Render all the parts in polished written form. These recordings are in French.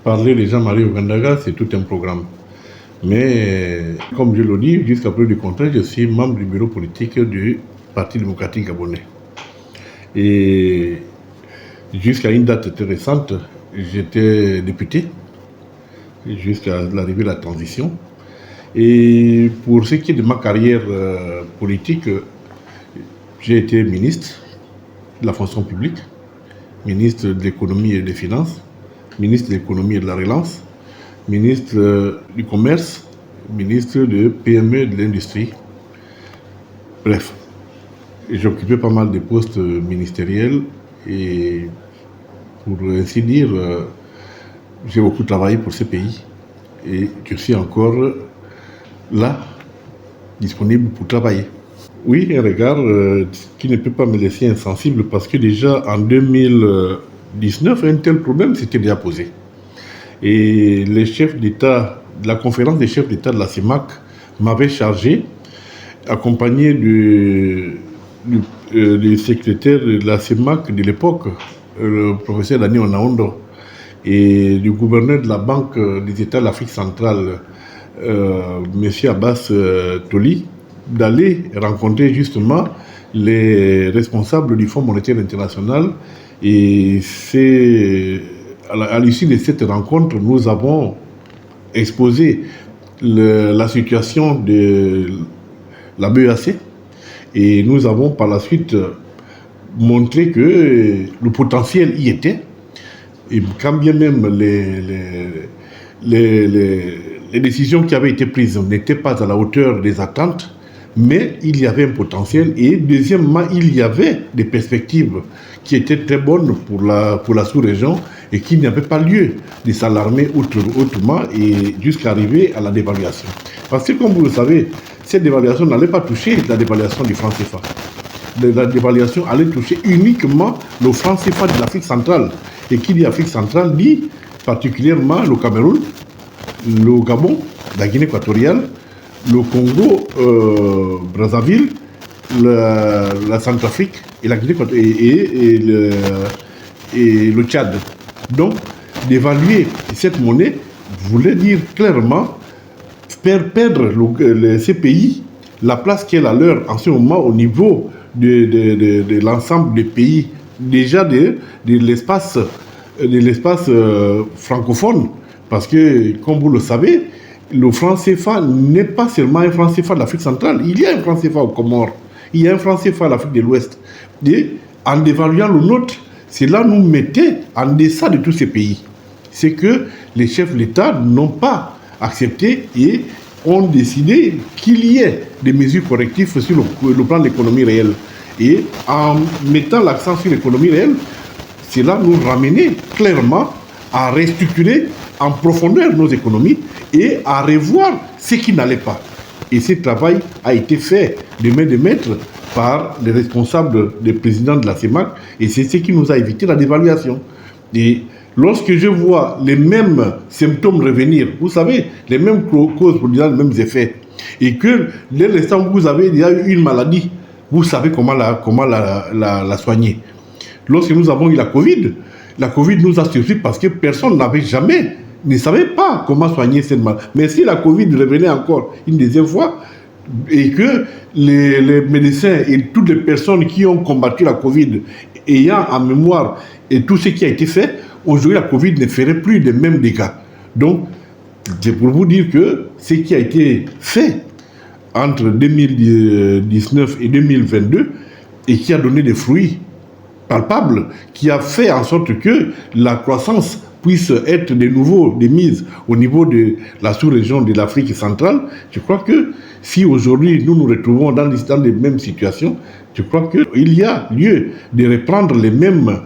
Parler de Jean-Marie Ogandaga, c'est tout un programme. Mais, comme je le dis, jusqu'à preuve du contraire, je suis membre du bureau politique du Parti démocratique gabonais. Et jusqu'à une date très récente, j'étais député, jusqu'à l'arrivée de la transition. Et pour ce qui est de ma carrière politique, j'ai été ministre de la fonction publique, ministre de l'économie et des finances, ministre de l'économie et de la relance, ministre du commerce, ministre de PME et de l'industrie. Bref, j'ai occupé pas mal de postes ministériels et pour ainsi dire, j'ai beaucoup travaillé pour ce pays et je suis encore là, disponible pour travailler. Oui, un regard qui ne peut pas me laisser insensible parce que déjà en 2019, un tel problème s'était déjà posé. Et les chefs d'État, la conférence des chefs d'État de la CEMAC m'avait chargé, accompagné du secrétaire de la CEMAC de l'époque, le professeur Dani Onaondo, et du gouverneur de la Banque des États de l'Afrique centrale, M. Abbas Toli, d'aller rencontrer justement les responsables du Fonds monétaire international. Et c'est à l'issue de cette rencontre, nous avons exposé la situation de la BEAC et nous avons par la suite montré que le potentiel y était. Et quand bien même les décisions qui avaient été prises n'étaient pas à la hauteur des attentes, mais il y avait un potentiel et deuxièmement, il y avait des perspectives qui étaient très bonnes pour la sous-région et qu'il n'y avait pas lieu de s'alarmer autrement et jusqu'à arriver à la dévaluation. Parce que comme vous le savez, cette dévaluation n'allait pas toucher la dévaluation du franc CFA. La dévaluation allait toucher uniquement le franc CFA de l'Afrique centrale. Et qui dit Afrique centrale dit particulièrement le Cameroun, le Gabon, la Guinée équatoriale, le Congo, Brazzaville, la Centrafrique et la Guinée et le Tchad. Donc, d'évaluer cette monnaie voulait dire clairement faire perdre ces pays la place qu'elle a leur en ce moment au niveau de l'ensemble des pays déjà de l'espace francophone. Parce que, comme vous le savez, le franc CFA n'est pas seulement un franc CFA de l'Afrique centrale. Il y a un franc CFA aux Comores. Il y a un franc CFA à l'Afrique de l'Ouest. Et en dévaluant le nôtre, cela nous mettait en deçà de tous ces pays. C'est que les chefs d'État n'ont pas accepté et ont décidé qu'il y ait des mesures correctives sur le plan de l'économie réelle. Et en mettant l'accent sur l'économie réelle, cela nous ramenait clairement à restructurer en profondeur nos économies et à revoir ce qui n'allait pas. Et ce travail a été fait de main de maître par les responsables des présidents de la CEMAC et c'est ce qui nous a évité la dévaluation. Et lorsque je vois les mêmes symptômes revenir, vous savez, les mêmes causes produisant les mêmes effets, et que dès l'instant où vous avez déjà eu une maladie, vous savez comment la soigner. Lorsque nous avons eu la Covid nous a surpris parce que personne ne savait pas comment soigner cette maladie. Mais si la Covid revenait encore une deuxième fois, et que les médecins et toutes les personnes qui ont combattu la Covid ayant en mémoire et tout ce qui a été fait, aujourd'hui la Covid ne ferait plus les mêmes dégâts. Donc, c'est pour vous dire que ce qui a été fait entre 2019 et 2022 et qui a donné des fruits palpables, qui a fait en sorte que la croissance puisse être de nouveau démise au niveau de la sous-région de l'Afrique centrale, je crois que si aujourd'hui nous nous retrouvons dans les mêmes situations, je crois qu'il y a lieu de reprendre les mêmes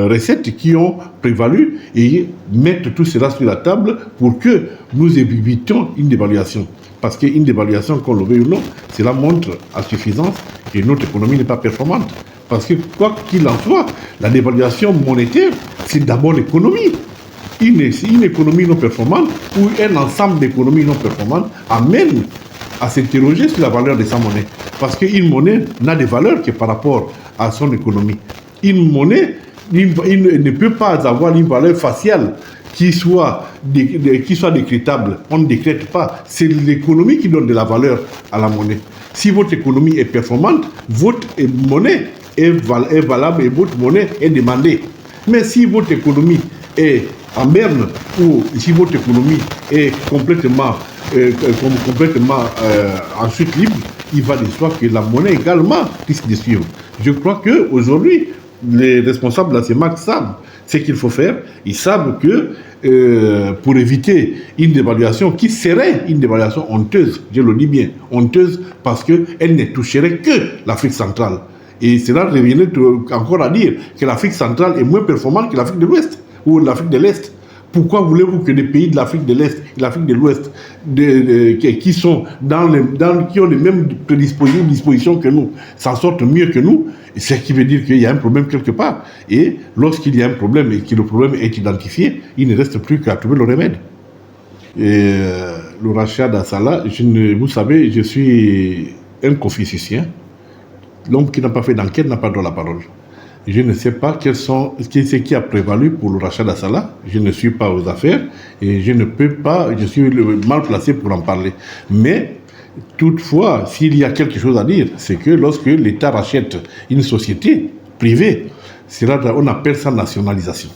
recettes qui ont prévalu et mettre tout cela sur la table pour que nous évitions une dévaluation. Parce qu'une dévaluation, qu'on le veuille ou non, cela montre à suffisance que notre économie n'est pas performante. Parce que quoi qu'il en soit, la dévaluation monétaire, c'est d'abord l'économie. Une économie non performante ou un ensemble d'économies non performantes amène à s'interroger sur la valeur de sa monnaie. Parce qu'une monnaie n'a de valeur que par rapport à son économie. Une monnaie il ne peut pas avoir une valeur faciale qui soit décrétable. On ne décrète pas. C'est l'économie qui donne de la valeur à la monnaie. Si votre économie est performante, votre monnaie est valable et votre monnaie est demandée. Mais si votre économie est en berne ou si votre économie est complètement en chute libre, il va de soi que la monnaie également risque de suivre. Je crois qu'aujourd'hui, les responsables de la CEMAC savent ce qu'il faut faire. Ils savent que pour éviter une dévaluation qui serait une dévaluation honteuse, je le dis bien, honteuse, parce qu'elle ne toucherait que l'Afrique centrale. Et cela reviendrait encore à dire que l'Afrique centrale est moins performante que l'Afrique de l'Ouest ou l'Afrique de l'Est. Pourquoi voulez-vous que les pays de l'Afrique de l'Est et l'Afrique de l'Ouest, qui ont les mêmes dispositions que nous, s'en sortent mieux que nous? Ce qui veut dire qu'il y a un problème quelque part. Et lorsqu'il y a un problème et que le problème est identifié, il ne reste plus qu'à trouver le remède. Et le rachat d'Assala, vous savez, je suis un confucétien. L'homme qui n'a pas fait d'enquête n'a pas droit à la parole. Je ne sais pas ce qui a prévalu pour le rachat d'Assala. Je ne suis pas aux affaires et je ne peux pas, je suis mal placé pour en parler. Mais toutefois, s'il y a quelque chose à dire, c'est que lorsque l'État rachète une société privée, on appelle ça nationalisation.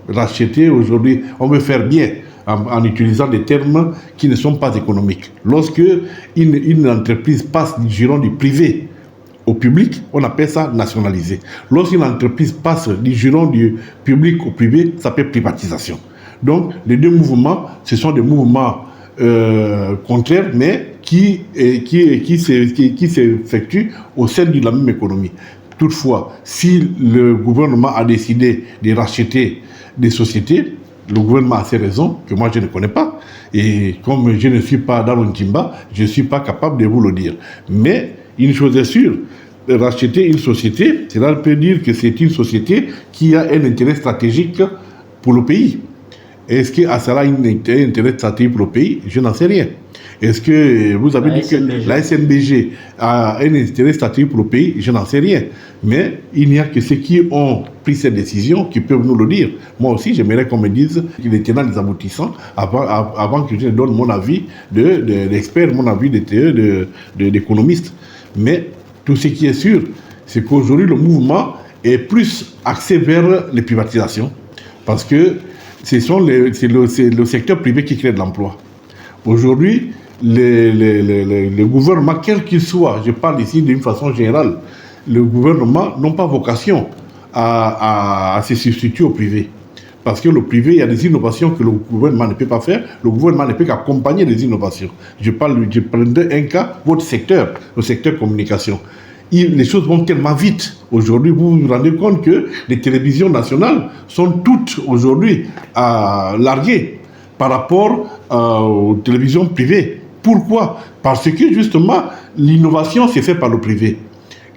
Racheter aujourd'hui, on veut faire bien en utilisant des termes qui ne sont pas économiques. Lorsque une entreprise passe du giron du privé au public, on appelle ça nationaliser. Lorsqu'une entreprise passe du giron du public au privé, ça s'appelle privatisation. Donc, les deux mouvements, ce sont des mouvements contraires, mais qui s'effectuent au sein de la même économie. Toutefois, si le gouvernement a décidé de racheter des sociétés, le gouvernement a ses raisons que moi je ne connais pas. Et comme je ne suis pas dans le Ndjimba, je ne suis pas capable de vous le dire. Mais une chose est sûre, racheter une société, cela peut dire que c'est une société qui a un intérêt stratégique pour le pays. Est-ce qu'Assala a un intérêt stratégique pour le pays? Je n'en sais rien. Est-ce que vous avez dit que la SNBG a un intérêt stratégique pour le pays? Je n'en sais rien. Mais il n'y a que ceux qui ont pris cette décision qui peuvent nous le dire. Moi aussi, j'aimerais qu'on me dise les tenants, les aboutissants, avant que je ne donne mon avis d'expert, mon avis d'économiste. Mais tout ce qui est sûr, c'est qu'aujourd'hui, le mouvement est plus axé vers les privatisations. Parce que c'est le secteur privé qui crée de l'emploi. Aujourd'hui, le gouvernement, quel qu'il soit, je parle ici d'une façon générale, le gouvernement n'a pas vocation à se substituer au privé. Parce que le privé, il y a des innovations que le gouvernement ne peut pas faire. Le gouvernement ne peut qu'accompagner les innovations. Je prendrai un cas, votre secteur, le secteur communication. Les choses vont tellement vite. Aujourd'hui, vous vous rendez compte que les télévisions nationales sont toutes aujourd'hui larguées par rapport aux télévisions privées. Pourquoi? Parce que justement, l'innovation s'est faite par le privé.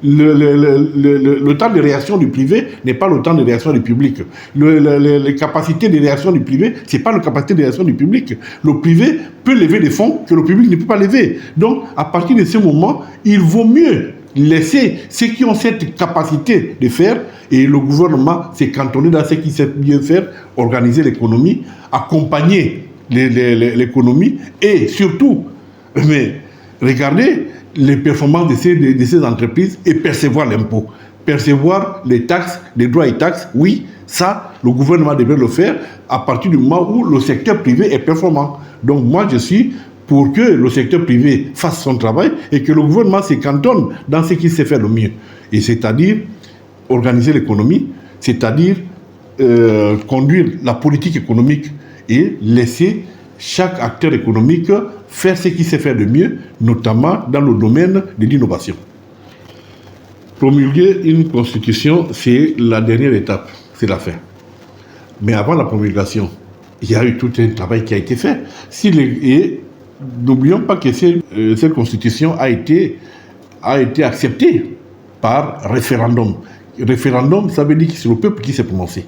Le temps de réaction du privé n'est pas le temps de réaction du public. Les capacités de réaction du privé, ce n'est pas la capacité de réaction du public. Le privé peut lever des fonds que le public ne peut pas lever. Donc, à partir de ce moment, il vaut mieux laisser ceux qui ont cette capacité de faire, et le gouvernement s'est cantonné dans ce qu'il sait bien faire, organiser l'économie, accompagner l'économie et surtout, mais regardez les performances de ces entreprises et percevoir l'impôt. Percevoir les taxes, les droits et taxes, oui, ça, le gouvernement devrait le faire à partir du moment où le secteur privé est performant. Donc moi, je suis pour que le secteur privé fasse son travail et que le gouvernement se cantonne dans ce qu'il sait faire le mieux. Et c'est-à-dire organiser l'économie, c'est-à-dire conduire la politique économique et laisser chaque acteur économique faire ce qu'il sait faire de mieux, notamment dans le domaine de l'innovation. Promulguer une constitution, c'est la dernière étape, c'est la fin. Mais avant la promulgation, il y a eu tout un travail qui a été fait. Et n'oublions pas que cette constitution a été acceptée par référendum. Référendum, ça veut dire que c'est le peuple qui s'est prononcé.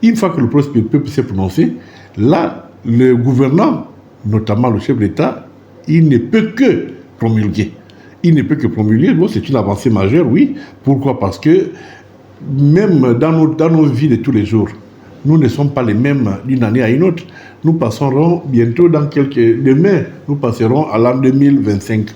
Une fois que le peuple s'est prononcé, là, le gouvernant, notamment le chef d'État, il ne peut que promulguer. Il ne peut que promulguer. Bon, c'est une avancée majeure, oui. Pourquoi? Parce que même dans nos vies de tous les jours, nous ne sommes pas les mêmes d'une année à une autre. Nous passerons bientôt demain, nous passerons à l'an 2025.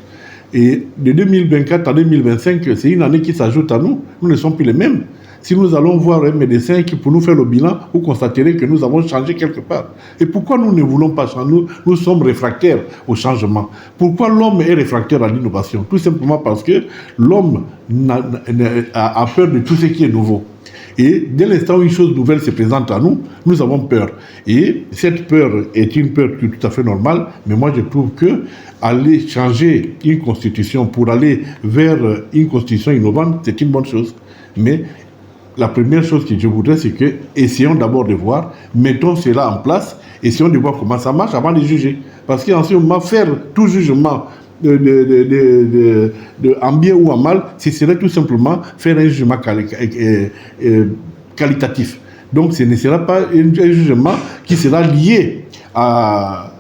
Et de 2024 à 2025, c'est une année qui s'ajoute à nous. Nous ne sommes plus les mêmes. Si nous allons voir un médecin qui, pour nous faire le bilan, vous constaterez que nous avons changé quelque part. Et pourquoi nous ne voulons pas changer? Nous sommes réfractaires au changement. Pourquoi l'homme est réfractaire à l'innovation? Tout simplement parce que l'homme a peur de tout ce qui est nouveau. Et dès l'instant où une chose nouvelle se présente à nous, nous avons peur. Et cette peur est une peur qui est tout à fait normale, mais moi je trouve que aller changer une constitution pour aller vers une constitution innovante, c'est une bonne chose. Mais la première chose que je voudrais, c'est que essayons d'abord de voir, mettons cela en place, essayons de voir comment ça marche avant de juger. Parce qu'en ce moment, faire tout jugement en bien ou en mal, ce serait tout simplement faire un jugement qualitatif. Donc ce ne sera pas un jugement qui sera lié à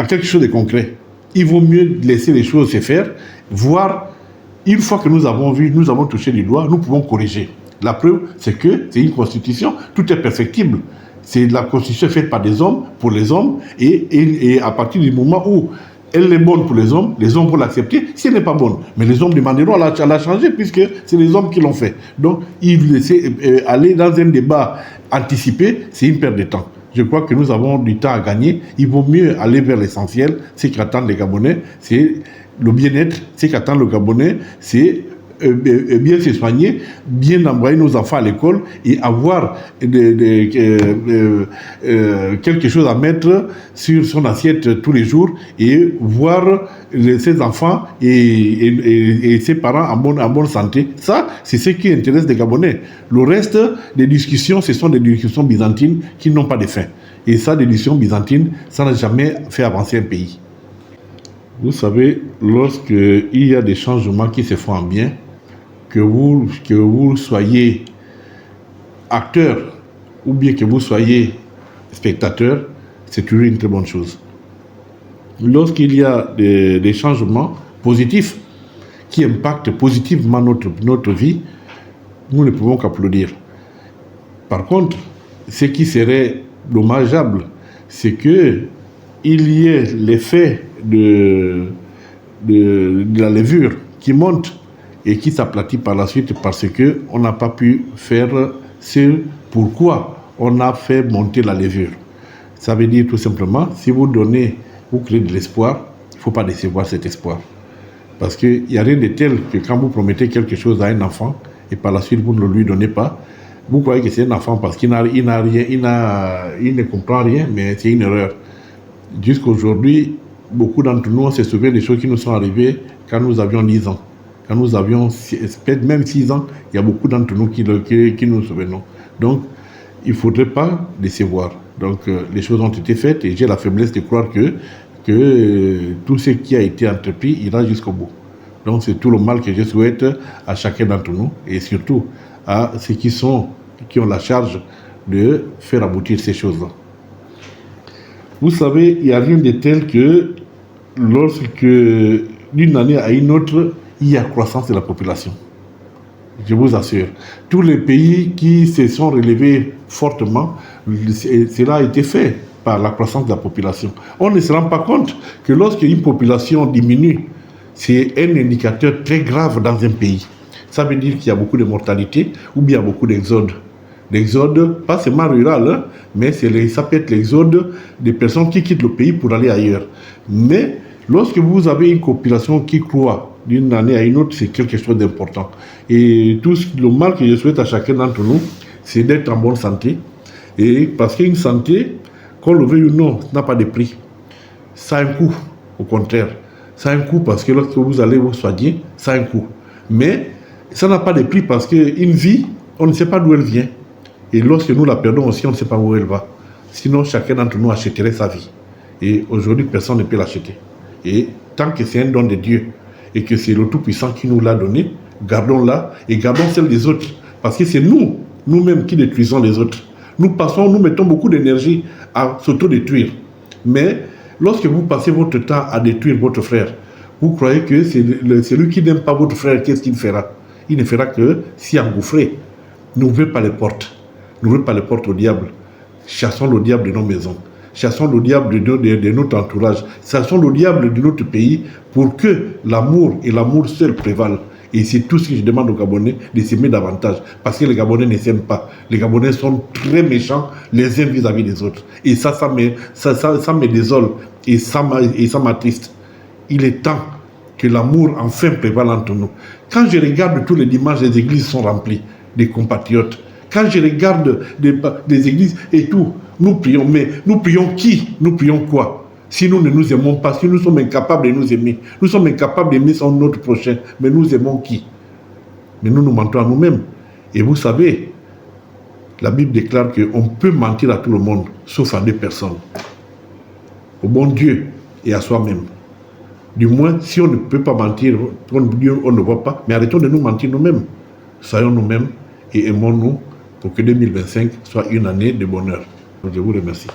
quelque chose de concret. Il vaut mieux laisser les choses se faire, voir. Une fois que nous avons vu, nous avons touché du doigt, nous pouvons corriger. La preuve, c'est que c'est une constitution, tout est perfectible. C'est la constitution faite par des hommes, pour les hommes, et à partir du moment où elle est bonne pour les hommes vont l'accepter. Si elle n'est pas bonne, mais les hommes demanderont à la changer, puisque c'est les hommes qui l'ont fait. Donc, aller dans un débat anticipé, c'est une perte de temps. Je crois que nous avons du temps à gagner. Il vaut mieux aller vers l'essentiel. Ce qu'attendent les Gabonais, c'est le bien-être. Ce qu'attend le Gabonais, c'est bien se soigner, bien envoyer nos enfants à l'école et avoir quelque chose à mettre sur son assiette tous les jours et voir ses enfants et ses parents en bonne santé. Ça, c'est ce qui intéresse les Gabonais. Le reste des discussions, ce sont des discussions byzantines qui n'ont pas de fin. Et ça, des discussions byzantines, ça n'a jamais fait avancer un pays. Vous savez, lorsqu'il y a des changements qui se font en bien, que vous soyez acteur ou bien que vous soyez spectateur, c'est toujours une très bonne chose. Lorsqu'il y a des changements positifs qui impactent positivement notre vie, nous ne pouvons qu'applaudir. Par contre, ce qui serait dommageable, c'est qu'il y ait l'effet de la levure qui monte et qui s'aplatit par la suite parce qu'on n'a pas pu faire ce pourquoi on a fait monter la levure. Ça veut dire tout simplement, si vous créez de l'espoir, il ne faut pas décevoir cet espoir. Parce qu'il n'y a rien de tel que quand vous promettez quelque chose à un enfant et par la suite vous ne lui donnez pas, vous croyez que c'est un enfant parce qu'il ne comprend rien, mais c'est une erreur. Jusqu'à aujourd'hui, beaucoup d'entre nous, on se souvient des choses qui nous sont arrivées quand nous avions 10 ans. Quand nous avions peut-être même 6 ans, il y a beaucoup d'entre nous qui nous souvenons. Donc, il ne faudrait pas décevoir. Donc, les choses ont été faites et j'ai la faiblesse de croire que tout ce qui a été entrepris ira jusqu'au bout. Donc, c'est tout le mal que je souhaite à chacun d'entre nous et surtout à ceux qui ont la charge de faire aboutir ces choses-là. Vous savez, il n'y a rien de tel que lorsque, d'une année à une autre, il y a croissance de la population. Je vous assure. Tous les pays qui se sont relevés fortement, cela a été fait par la croissance de la population. On ne se rend pas compte que lorsqu'une population diminue, c'est un indicateur très grave dans un pays. Ça veut dire qu'il y a beaucoup de mortalité ou bien beaucoup d'exode. L'exode, pas seulement rural, mais ça peut être l'exode des personnes qui quittent le pays pour aller ailleurs. Mais lorsque vous avez une population qui croît d'une année à une autre, c'est quelque chose d'important. Et tout le mal que je souhaite à chacun d'entre nous, c'est d'être en bonne santé. Et parce qu'une santé, qu'on le veuille ou non, n'a pas de prix. Ça a un coût, au contraire. Ça a un coût parce que lorsque vous allez vous soigner, ça a un coût. Mais ça n'a pas de prix parce qu'une vie, on ne sait pas d'où elle vient. Et lorsque nous la perdons aussi, on ne sait pas où elle va. Sinon, chacun d'entre nous achèterait sa vie. Et aujourd'hui, personne ne peut l'acheter. Et tant que c'est un don de Dieu et que c'est le Tout-Puissant qui nous l'a donné, gardons-la et gardons celle des autres. Parce que c'est nous-mêmes qui détruisons les autres. Nous mettons beaucoup d'énergie à s'auto-détruire. Mais lorsque vous passez votre temps à détruire votre frère, vous croyez que c'est celui qui n'aime pas votre frère, qu'est-ce qu'il fera? il ne fera que s'y engouffrer. N'ouvrez pas les portes. N'ouvrez pas les portes au diable. Chassons le diable de nos maisons. Chassons le diable de notre entourage. Chassons le diable de notre pays pour que l'amour et l'amour seul prévalent. Et c'est tout ce que je demande aux Gabonais, de s'aimer davantage. Parce que les Gabonais ne s'aiment pas. Les Gabonais sont très méchants les uns vis-à-vis des autres. Et ça me désole et ça m'attriste. Il est temps que l'amour enfin prévale entre nous. Quand je regarde tous les dimanches, les églises sont remplies des compatriotes. Quand je regarde des églises et tout, nous prions. Mais nous prions qui? Nous prions quoi? Si nous ne nous aimons pas, si nous sommes incapables de nous aimer, nous sommes incapables d'aimer notre prochain, mais nous aimons qui? Mais nous nous mentons à nous-mêmes. Et vous savez, la Bible déclare qu'on peut mentir à tout le monde, sauf à 2 personnes. Au bon Dieu et à soi-même. Du moins, si on ne peut pas mentir, on ne voit pas, mais arrêtons de nous mentir nous-mêmes. Soyons nous-mêmes et aimons-nous pour que 2025 soit une année de bonheur. Je vous remercie.